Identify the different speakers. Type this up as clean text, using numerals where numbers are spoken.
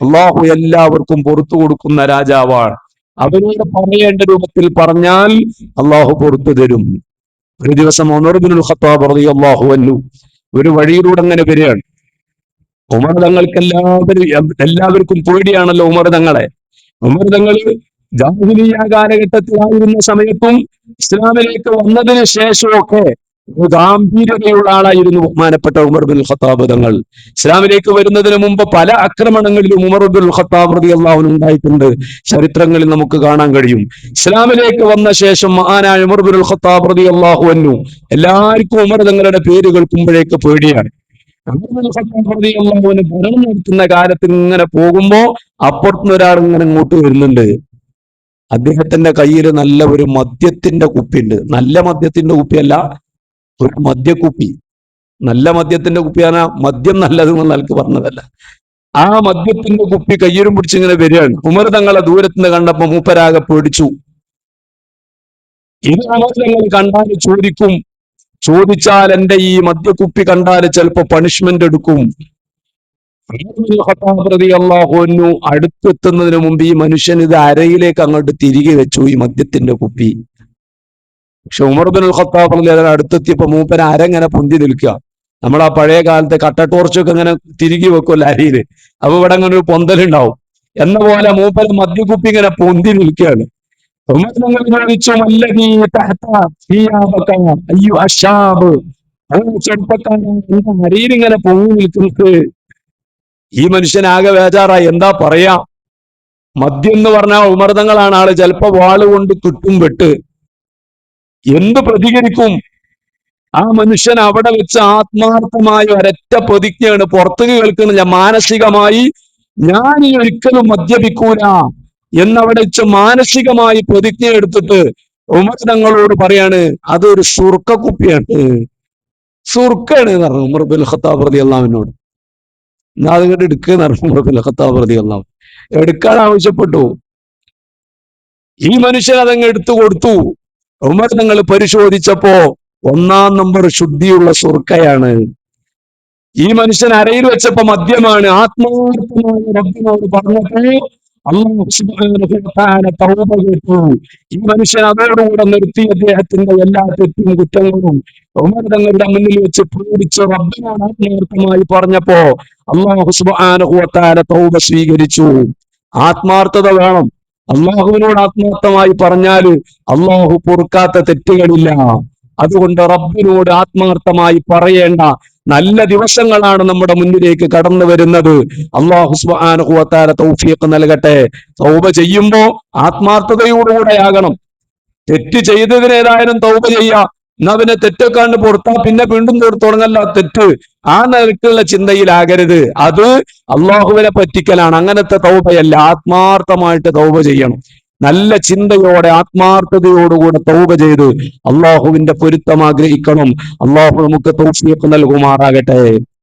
Speaker 1: അള്ളാഹു എല്ലാവർക്കും പുറത്തു കൊടുക്കുന്ന രാജാവാണ്. അവരോട് പറയേണ്ട രൂപത്തിൽ പറഞ്ഞാൽ അള്ളാഹു പുറത്തു തരും. ഒരു ദിവസം ഉമർ ഇബ്നുൽ ഖത്താബ് റളിയല്ലാഹു അൻഹു ഒരു വഴിയിലൂടെ അങ്ങനെ വരികയാണ്. ഉമർ തങ്ങൾക്ക് എല്ലാവർക്കും പേടിയാണല്ലോ ഉമർ തങ്ങളെ. ഉമർ തങ്ങൾ ജാഹിലിയ്യ കാലഘട്ടത്തിലായിരുന്ന സമയത്തും ഇസ്ലാമിലേക്ക് വന്നതിന് ശേഷമൊക്കെ ഗാംഭീര്യതയുള്ള ആളായിരുന്നു ബഹുമാനപ്പെട്ട ഉമർ ബിൻ ഖത്താബ് തങ്ങൾ. ഇസ്ലാമിലേക്ക് വരുന്നതിന് മുമ്പ് പല ആക്രമണങ്ങളിലും ഉമർ ബിൻ ഖത്താബ് റളിയല്ലാഹു അൻഹു ഉണ്ടായിട്ടുണ്ട്. ചരിത്രങ്ങളിൽ നമുക്ക് കാണാൻ കഴിയും. ഇസ്ലാമിലേക്ക് വന്ന ശേഷം മഹാനായ ഉമർ ബിൻ ഖത്താബ് റളിയല്ലാഹു അൻഹു എല്ലാവർക്കും ഉമർ തങ്ങളുടെ പേര് കേൾക്കുമ്പോഴേക്ക് പേടിയാണ്. ഭരണം നടത്തുന്ന കാലത്ത് ഇങ്ങനെ പോകുമ്പോ അപ്പുറത്തുനിന്ന് ഒരാൾ ഇങ്ങനെ ഇങ്ങോട്ട് വരുന്നുണ്ട്. അദ്ദേഹത്തിന്റെ കയ്യിൽ നല്ല ഒരു മദ്യത്തിന്റെ കുപ്പിയുണ്ട്. നല്ല മദ്യത്തിന്റെ കുപ്പിയല്ല, ഒരു മദ്യക്കുപ്പി. നല്ല മദ്യത്തിന്റെ കുപ്പിയാണ്. മദ്യം നല്ലതെന്ന് നൽകി പറഞ്ഞതല്ല. ആ മദ്യത്തിന്റെ കുപ്പി കയ്യിലും പിടിച്ച് ഇങ്ങനെ വരികയാണ്. ഉമർ തങ്ങളെ ദൂരത്തുനിന്ന് കണ്ടപ്പോ മൂപ്പരാകെ പേടിച്ചു. ഇത് ഉമർ തങ്ങൾ കണ്ടാൽ ചോദിക്കും, ചോദിച്ചാൽ എന്റെ ഈ മദ്യക്കുപ്പി കണ്ടാൽ ചിലപ്പോ പണിഷ്മെന്റ് എടുക്കും. അള്ളാഹുവിനു അടുത്തെത്തുന്നതിന് മുമ്പ് ഈ മനുഷ്യൻ ഇത് അരയിലേക്ക് അങ്ങോട്ട് തിരികെ വെച്ചു, ഈ മദ്യത്തിന്റെ കുപ്പി. പക്ഷെ ഉമർ ബിൻ ഖത്താബ് റളിയല്ലാഹു അൻഹു അടുത്തെത്തിയപ്പോ മൂപ്പൻ അരങ്ങനെ പൊന്തി നിൽക്കുക. നമ്മൾ ആ പഴയ കാലത്തെ കട്ട ടോർച്ചൊക്കെ ഇങ്ങനെ തിരികെ വെക്കുമല്ലോ അരയില്, അപ്പൊ ഇവിടെ അങ്ങനെ ഒരു പൊന്തലുണ്ടാവും. എന്ന പോലെ മൂപ്പൻ മദ്യക്കുപ്പി ഇങ്ങനെ പൊന്തി നിൽക്കുകയാണ്. ഉമർ തങ്ങൾ ചോദിച്ചു, അയ്യോ അശാബ്, ചെറുപ്പക്കാരൻ അരയിൽ ഇങ്ങനെ പൊങ്ങി നിൽക്കുന്നത്. ഈ മനുഷ്യനാകെ ബേജാറായി. എന്താ പറയാ? മദ്യം എന്ന് പറഞ്ഞാൽ ഉമർ തങ്ങളാണ് ആള്. ചിലപ്പോ വാള് കൊണ്ട് കിട്ടും വെട്ട്. എന്ത് പ്രതികരിക്കും? ആ മനുഷ്യൻ അവിടെ വെച്ച് ആത്മാർത്ഥമായ ഒരൊറ്റ പ്രതിജ്ഞയാണ്, പുറത്തേക്ക് കേൾക്കുന്നില്ല, മാനസികമായി ഞാൻ ഈ ഒരിക്കലും മദ്യപിക്കൂല എന്നവിടെ വെച്ച് മാനസികമായി പ്രതിജ്ഞ എടുത്തിട്ട് ഉമർ തങ്ങളോട് പറയാണ്, അതൊരു സുർക്ക കുപ്പിയാണ്, സുർക്കാണ് എന്ന് പറഞ്ഞു ഉമർ ബിൻ ഖത്താബ് റളിയല്ലാഹു അൻഹുവിനോട്. എന്നാ അതിങ്ങോട്ട് എടുക്കുന്ന ഉമർ ബിൻ ഖത്താബ് റളിയല്ലാഹു അൻഹു എടുക്കാൻ ആവശ്യപ്പെട്ടു. ഈ മനുഷ്യൻ അതങ്ങ് എടുത്തു കൊടുത്തു. ഉമർ തങ്ങൾ പരിശോധിച്ചപ്പോ 1 നമ്പർ ശുദ്ധിയുള്ള സുർക്കയാണ്. ഈ മനുഷ്യൻ അരയിൽ വെച്ചപ്പോ മദ്യമാണ്. ആത്മാർത്ഥമായ റബ്ബിനോട് പറഞ്ഞപ്പോ അല്ലാഹു സുബ്ഹാനഹു വ തആല തൗബ കേട്ടു. ഈ മനുഷ്യൻ അതോടുകൂടെ നിർത്തി അദ്ദേഹത്തിന്റെ എല്ലാ തെറ്റും കുറ്റങ്ങളും ഉമർ തങ്ങളുടെ മുന്നിൽ വെച്ച് പേടിച്ച് റബ്ബിനോട് ആത്മാർത്ഥമായി പറഞ്ഞപ്പോ അല്ലാഹു സുബ്ഹാനഹു വ തആല തൗബ സ്വീകരിച്ചു. ആത്മാർത്ഥത വേണം. അള്ളാഹുവിനോട് ആത്മാർത്ഥമായി പറഞ്ഞാല് അള്ളാഹു പൊറുക്കാത്ത തെറ്റുകളില്ല. അതുകൊണ്ട് റബ്ബിനോട് ആത്മാർത്ഥമായി പറയേണ്ട നല്ല ദിവസങ്ങളാണ് നമ്മുടെ മുന്നിലേക്ക് കടന്നു വരുന്നത്. അല്ലാഹു സുബ്ഹാനഹു വ തആല തൗഫീഖ് നൽകട്ടെ. തൗബ ചെയ്യുമ്പോ ആത്മാർത്ഥതയോടുകൂടെ ആകണം. തെറ്റ് ചെയ്തതിന് ഏതായാലും തൗബ ചെയ്യാം. എന്നാ പിന്നെ തെറ്റൊക്കെ പുറത്താ പിന്നെ വീണ്ടും തുടങ്ങല്ല തെറ്റ്. ആ നിലക്കുള്ള ചിന്തയിലാകരുത്. അത് അള്ളാഹുവിനെ പറ്റിക്കലാണ്. അങ്ങനത്തെ തൗബയല്ല. ആത്മാർത്ഥമായിട്ട് തൗബ ചെയ്യണം. നല്ല ചിന്തയോടെ ആത്മാർത്ഥതയോടുകൂടെ തൗബ ചെയ്ത് അള്ളാഹുവിന്റെ പൊരുത്തം ആഗ്രഹിക്കണം. അള്ളാഹു നമുക്ക് തൗഫീഖ് നൽകുമാറാകട്ടെ.